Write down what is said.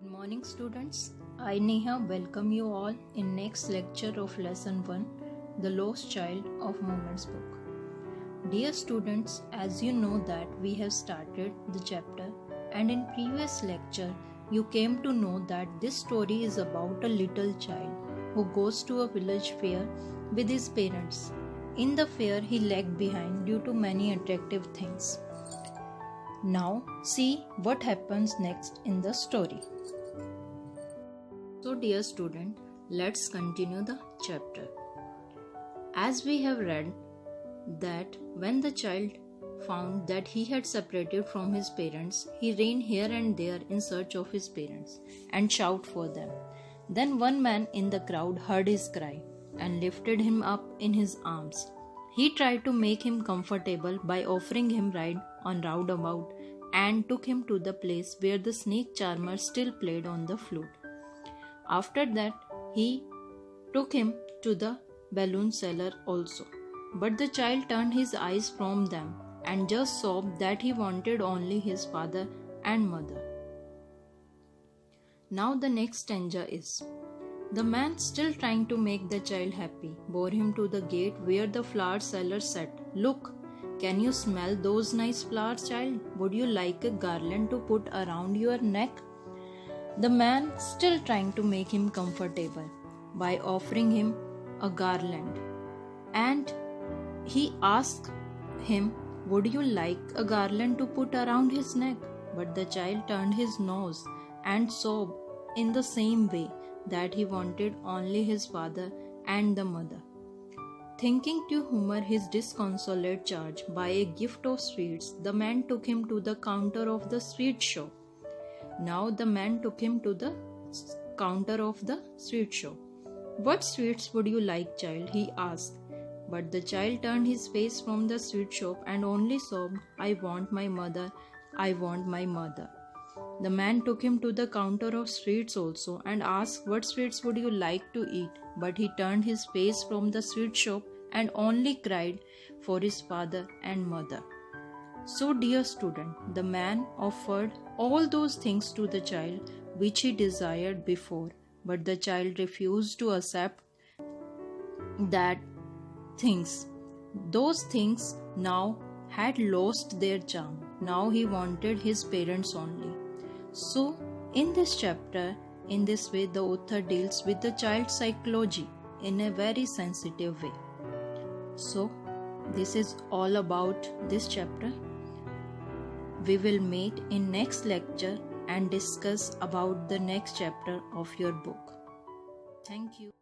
Good morning students. I Neha welcome you all in next lecture of lesson 1, The Lost Child of Moments book. Dear students, as you know that we have started the chapter and in previous lecture you came to know that this story is about a little child who goes to a village fair with his parents. In the fair he lagged behind due to many attractive things. Now see what happens next in the story. So dear student, let's continue the chapter. As we have read that when the child found that he had separated from his parents, he ran here and there in search of his parents and shouted for them. Then one man in the crowd heard his cry and lifted him up in his arms. He tried to make him comfortable by offering him ride on roundabout and took him to the place where the snake charmer still played on the flute. After that, he took him to the balloon seller also. But the child turned his eyes from them and just sobbed that he wanted only his father and mother. Now the next stanza is: the man, still trying to make the child happy, bore him to the gate where the flower seller said, "Look, can you smell those nice flowers, child? Would you like a garland to put around your neck?" The man, still trying to make him comfortable by offering him a garland, and he asked him, "Would you like a garland to put around his neck?" But the child turned his nose and sobbed in the same way that he wanted only his father and the mother. Thinking to humor his disconsolate charge by a gift of sweets, the man took him to the counter of the sweet shop. Now the man took him to the counter of the sweet shop. "What sweets would you like, child?" he asked. But the child turned his face from the sweet shop and only sobbed, "I want my mother, I want my mother." The man took him to the counter of sweets also and asked, "What sweets would you like to eat?" But he turned his face from the sweet shop and only cried for his father and mother. So dear student, the man offered all those things to the child which he desired before, but the child refused to accept that things. Those things now had lost their charm. Now he wanted his parents only. So in this chapter, in this way, the author deals with the child's psychology in a very sensitive way. So this is all about this chapter. We will meet in next lecture and discuss about the next chapter of your book. Thank you.